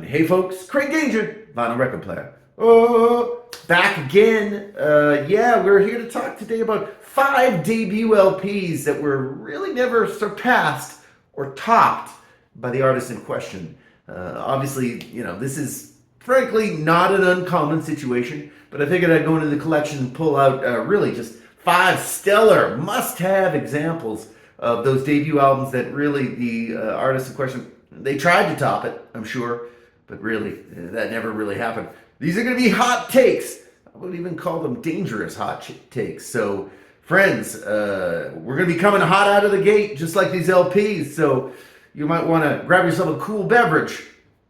Hey folks, Craig Danger, vinyl record player. Oh, back again. Yeah, we're here to talk today about 5 debut LPs that were really never surpassed or topped by the artist in question. Obviously, this is frankly not an uncommon situation, but I figured I'd go into the collection and pull out really just 5 stellar must-have examples of those debut albums that really the artist in question, they tried to top it, I'm sure, but really, that never really happened. These are going to be hot takes. I would even call them dangerous hot takes. So, friends, we're going to be coming hot out of the gate, just like these LPs. So, you might want to grab yourself a cool beverage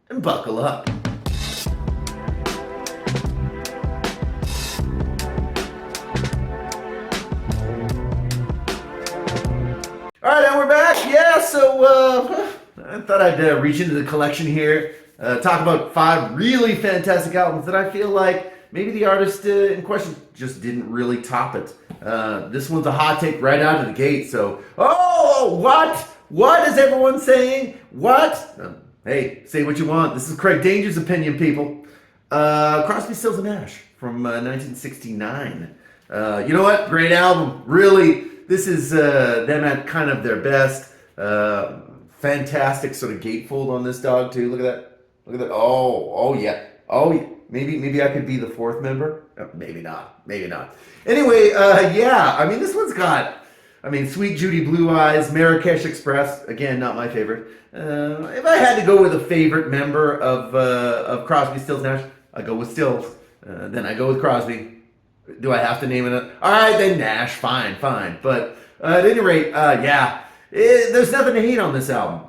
and buckle up. All right, and we're back. Yeah, so I thought I'd reach into the collection here, talk about 5 really fantastic albums that I feel like maybe the artist in question just didn't really top it. This one's a hot take right out of the gate. So, what? What is everyone saying? What? Hey, say what you want. This is Craig Danger's opinion, people. Crosby, Stills, and Nash from 1969. You know what? Great album. Really. This is them at kind of their best. Fantastic sort of gatefold on this dog too. Look at that. Look at that. Oh yeah. Oh, maybe I could be the 4th member. Maybe not. Maybe not. Anyway, yeah. I mean, this one's got. I mean, Sweet Judy Blue Eyes, Marrakesh Express. Again, not my favorite. If I had to go with a favorite member of Crosby, Stills, Nash, I go with Stills. Then I go with Crosby. Do I have to name it? All right, then Nash. Fine. But at any rate, yeah, there's nothing to hate on this album.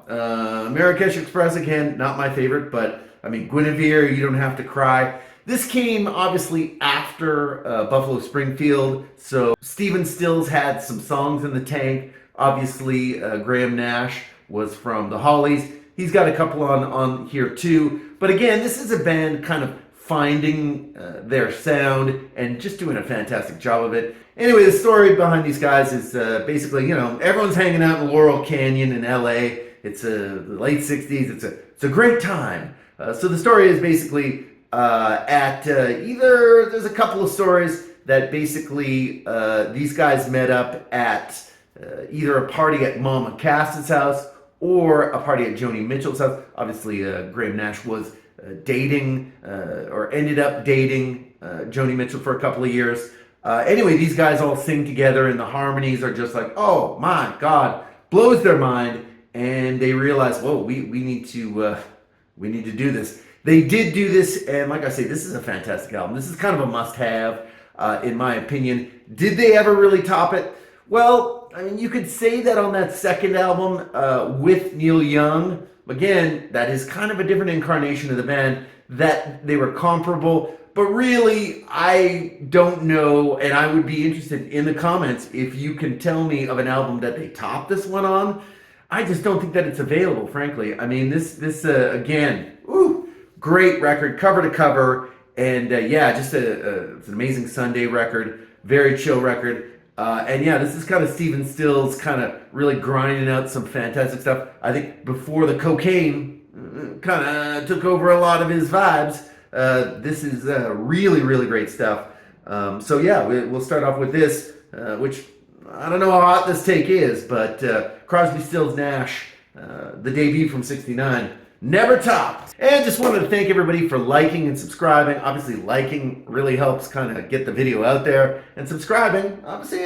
Marrakesh Express, again, not my favorite, but I mean, Guinevere, You Don't Have to Cry. This came obviously after Buffalo Springfield, so Stephen Stills had some songs in the tank. Obviously, Graham Nash was from the Hollies. He's got a couple on here too. But again, this is a band kind of finding their sound and just doing a fantastic job of it. Anyway, the story behind these guys is basically, everyone's hanging out in Laurel Canyon in LA. It's the late 60s. It's a great time. So the story is basically at either, there's a couple of stories that basically these guys met up at either a party at Mama Cass's house or a party at Joni Mitchell's house. Obviously, Graham Nash was dating or ended up dating Joni Mitchell for a couple of years. Anyway, these guys all sing together and the harmonies are just like, oh my God, blows their mind. And they realize, whoa, we need to do this. They did do this, and like I say, this is a fantastic album. This is kind of a must-have, in my opinion. Did they ever really top it? Well, I mean, you could say that on that second album with Neil Young. Again, that is kind of a different incarnation of the band, that they were comparable. But really, I don't know, and I would be interested in the comments if you can tell me of an album that they topped this one on. I just don't think that it's available, frankly. I mean, this again, great record, cover to cover, and yeah, just it's an amazing Sunday record, very chill record. And yeah, this is kind of Stephen Stills kind of really grinding out some fantastic stuff. I think before the cocaine kind of took over a lot of his vibes, this is really, really great stuff. So yeah, we'll start off with this, which I don't know how hot this take is, but Crosby, Stills, Nash, the debut from '69, never topped. And just wanted to thank everybody for liking and subscribing. Obviously, liking really helps kind of get the video out there. And subscribing, obviously,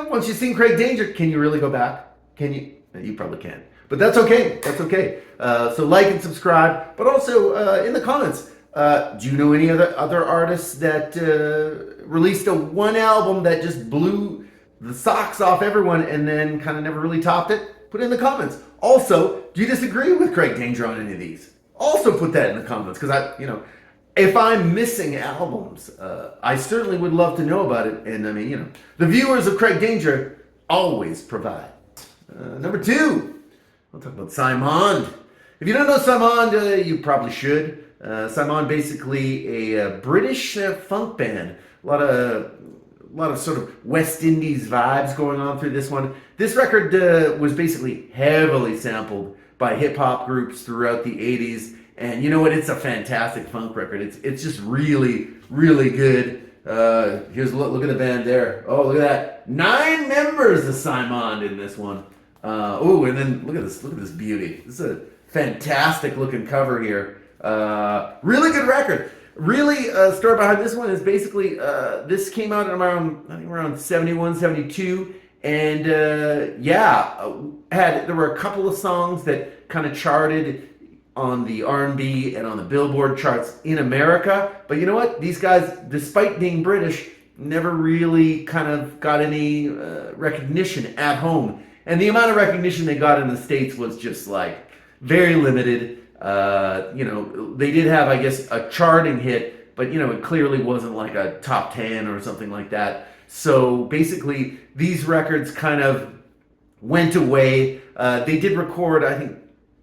once you've seen Craig Danger, can you really go back? Can you? You probably can. But that's okay. That's okay. So like and subscribe. But also, in the comments, do you know any other artists that released one album that just blew the socks off everyone and then kind of never really topped it? Put it in the comments. Also, do you disagree with Craig Danger on any of these? Also put that in the comments, because if I'm missing albums, I certainly would love to know about it. And I mean, the viewers of Craig Danger always provide. Number 2, we'll talk about Simon. If you don't know Simon, you probably should. Simon, basically a British funk band. A lot of sort of West Indies vibes going on through this one. This record was basically heavily sampled by hip-hop groups throughout the 80s, And you know what? It's a fantastic funk record. It's just really, really good. Here's look at the band there. Oh, look at that. 9 members of Simon in this one. And then look at this beauty. This is a fantastic looking cover here. Really good record. Really, story behind this one is basically this came out around 71, 72, and there were a couple of songs that kind of charted on the R&B and on the Billboard charts in America. But you know what? These guys, despite being British, never really kind of got any recognition at home. And the amount of recognition they got in the States was just like very limited. They did have, I guess, a charting hit, but it clearly wasn't like a top 10 or something like that. So basically, these records kind of went away. They did record, I think,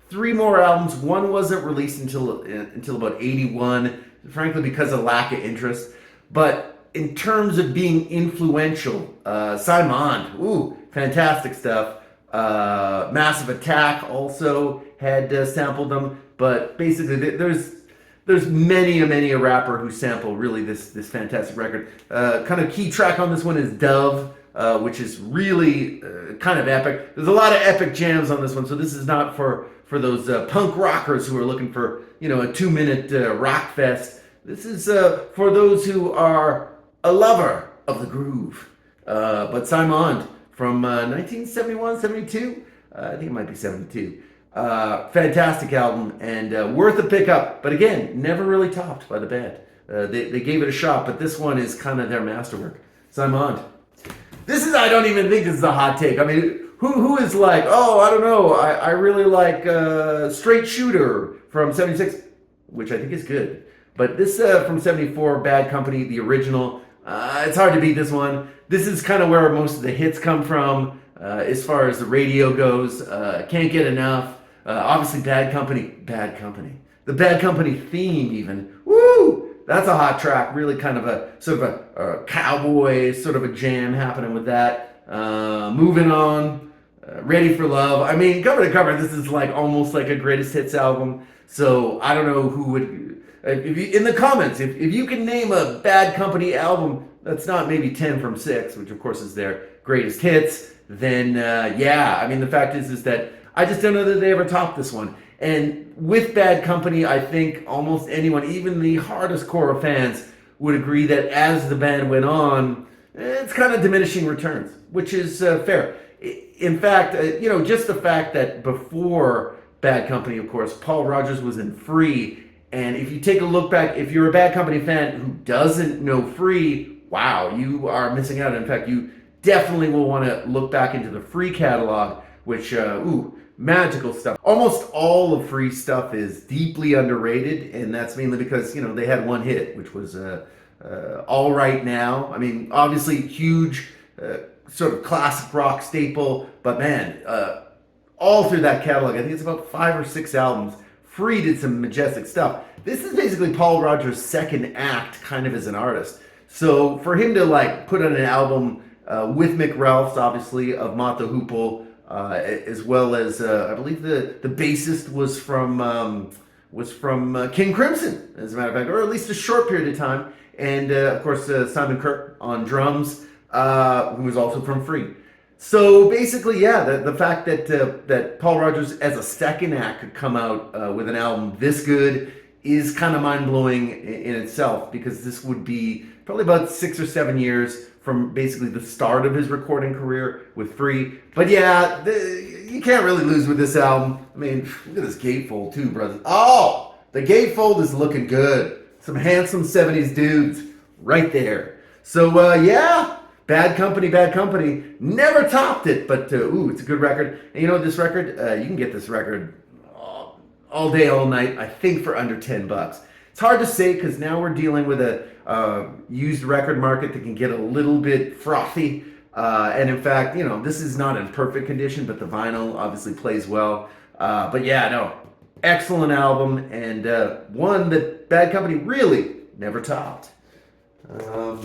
3 more albums. One wasn't released until about 81, frankly, because of lack of interest. But in terms of being influential, Simon, fantastic stuff. Massive Attack also had sampled them, but basically there's many a rapper who sample really this fantastic record. Kind of key track on this one is Dove, which is really kind of epic. There's a lot of epic jams on this one, so this is not for those punk rockers who are looking for a 2-minute rock fest. This is for those who are a lover of the groove. But Simon from 1971, 72, I think it might be 72. Fantastic album and worth a pickup. But again, never really topped by the band. They gave it a shot, but this one is kind of their masterwork. Simon. I don't even think this is a hot take. I mean, who is like, I don't know, I really like Straight Shooter from 76, which I think is good. But this from 74, Bad Company, the original, it's hard to beat this one. This is kind of where most of the hits come from as far as the radio goes. Can't get enough. Obviously, Bad Company. The Bad Company theme even. Woo! That's a hot track. Really kind of a sort of a cowboy sort of a jam happening with that. Moving on. Ready for Love. I mean, cover to cover, this is like almost like a greatest hits album. So I don't know who would. If you, in the comments, if you can name a Bad Company album that's not maybe 10 from 6, which of course is their greatest hits, then I mean, the fact is that I just don't know that they ever topped this one. And with Bad Company, I think almost anyone, even the hardest core of fans, would agree that as the band went on, it's kind of diminishing returns, which is fair. In fact, just the fact that before Bad Company, of course, Paul Rodgers was in Free. And if you take a look back, if you're a Bad Company fan who doesn't know Free, wow, you are missing out. In fact, you definitely will want to look back into the Free catalog, which, magical stuff. Almost all of Free stuff is deeply underrated, and that's mainly because, they had one hit, which was All Right Now. I mean, obviously, huge sort of classic rock staple, but man, all through that catalog, I think it's about 5 or 6 albums, Free did some majestic stuff. This is basically Paul Rodgers' second act kind of as an artist. So for him to like put on an album with Mick Ralphs, obviously, of Mott the Hoople, as well as I believe the bassist was from King Crimson, as a matter of fact, or at least a short period of time. And of course Simon Kirke on drums, who was also from Free. So basically, the fact that Paul Rodgers as a second act could come out with an album this good is kind of mind-blowing in itself, because this would be probably about 6 or 7 years from basically the start of his recording career with Free. But you can't really lose with this album. I mean, look at this gatefold too, brothers. Oh, the gatefold is looking good. Some handsome 70s dudes right there. So Bad Company, never topped it, but it's a good record. And this record, you can get this record all day, all night, I think for under $10. It's hard to say because now we're dealing with a used record market that can get a little bit frothy. And in fact, this is not in perfect condition, but the vinyl obviously plays well. Excellent album, and one that Bad Company really never topped. Look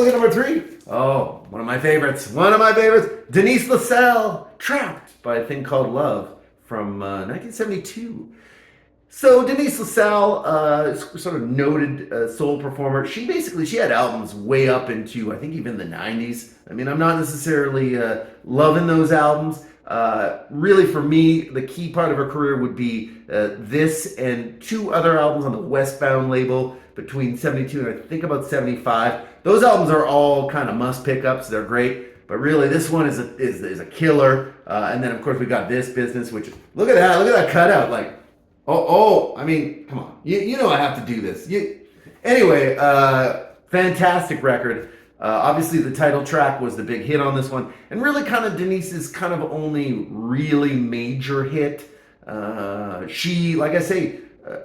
at number 3. Oh, one of my favorites. Denise LeL, Trapped by a Thing Called Love from 1972. So Denise LeL, sort of noted soul performer. She had albums way up into I think even the '90s. I mean, I'm not necessarily loving those albums. Really, for me, the key part of her career would be this and two other albums on the Westbound label between '72 and I think about '75. Those albums are all kind of must pickups. They're great, but really, this one is a killer. And then of course we got This Business, which look at that cutout, like. I mean, come on. You know I have to do this. Anyway, fantastic record. Obviously, the title track was the big hit on this one, and really kind of Denise's kind of only really major hit. She, like I say,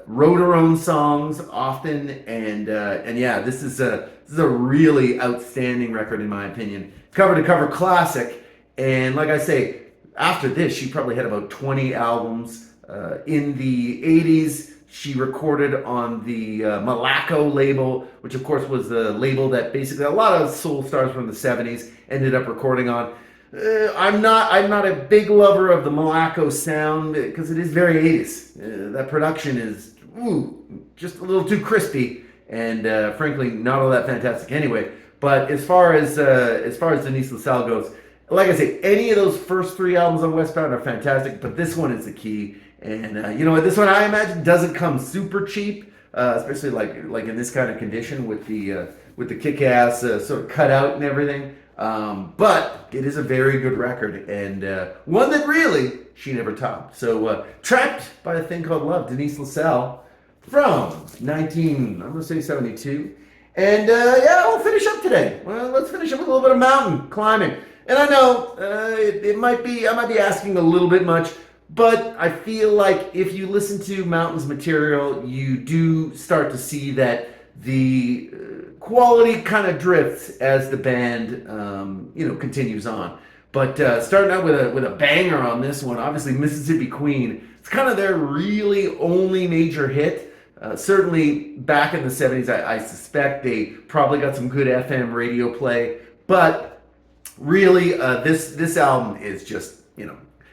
wrote her own songs often, and yeah, this is a really outstanding record in my opinion. Cover to cover classic, and like I say, after this, she probably had about 20 albums. In the 80s, she recorded on the Malaco label, which of course was the label that basically a lot of soul stars from the 70s ended up recording on. I'm not a big lover of the Malaco sound because it is very 80s. That production is just a little too crispy and frankly not all that fantastic anyway. But as far as Denise LeL goes, like I say, any of those first three albums on Westbound are fantastic, but this one is the key. And you know what? This one I imagine doesn't come super cheap, especially like in this kind of condition with the kick-ass sort of cutout and everything. But it is a very good record and one that really she never topped. So Trapped by a Thing Called Love, Denise LeL from I'm gonna say 72. And yeah, we'll finish up today. Well, let's finish up with a little bit of mountain climbing. And I know I might be asking a little bit much. But I feel like if you listen to Mountain's material, you do start to see that the quality kind of drifts as the band, continues on. But starting out with a banger on this one, obviously Mississippi Queen. It's kind of their really only major hit. Certainly back in the '70s, I suspect they probably got some good FM radio play. But really, this album is just,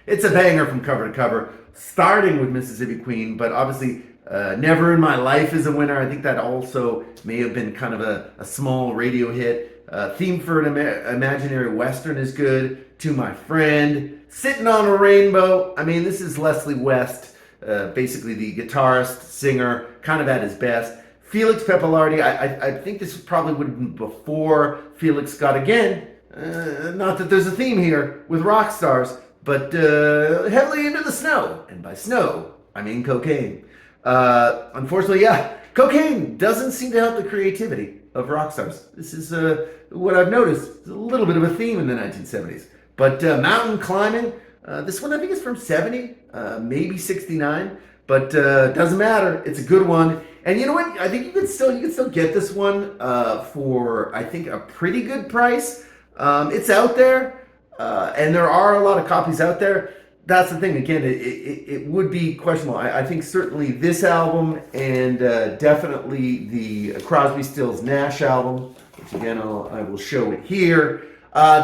it's a banger from cover to cover, starting with Mississippi Queen, but obviously Never in My Life is a winner. I think that also may have been kind of a small radio hit. Theme for an Imaginary Western is good. To My Friend. Sitting on a Rainbow. I mean, this is Leslie West, basically the guitarist, singer, kind of at his best. Felix Pappalardi, I think this probably would have been before Felix got again. Not that there's a theme here with rock stars. But heavily into the snow. And by snow, I mean cocaine. Unfortunately, yeah, cocaine doesn't seem to help the creativity of rock stars. This is what I've noticed. It's a little bit of a theme in the 1970s. But mountain climbing, this one I think is from 70, maybe 69. But doesn't matter. It's a good one. And you know what? I think you can still get this one for, I think, a pretty good price. It's out there. And there are a lot of copies out there. That's the thing. Again, it would be questionable. I think certainly this album and definitely the Crosby, Stills, Nash album, which again I will show it here.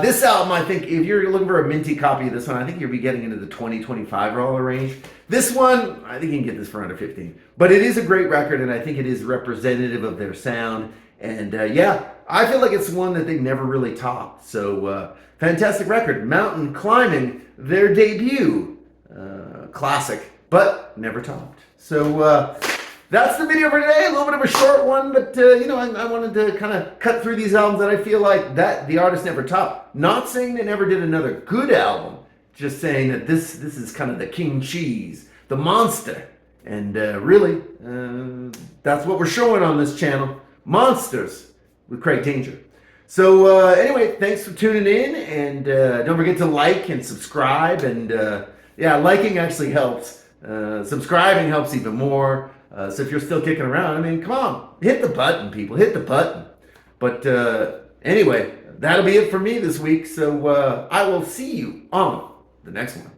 This album, I think, if you're looking for a minty copy of this one, I think you'll be getting into the $20-$25 range. This one, I think you can get this for under 15. But it is a great record, and I think it is representative of their sound. And yeah, I feel like it's one that they've never really topped. So fantastic record. Mountain Climbing, their debut. Classic, but never topped. So that's the video for today. A little bit of a short one, but I wanted to kind of cut through these albums that I feel like that the artist never topped. Not saying they never did another good album, just saying that this is kind of the king cheese, the monster. And really, that's what we're showing on this channel. Monsters with Craig Danger. So anyway, thanks for tuning in, and don't forget to like and subscribe. And yeah, liking actually helps. Subscribing helps even more. So if you're still kicking around, I mean, come on, hit the button, people, hit the button. But anyway, that'll be it for me this week. So I will see you on the next one.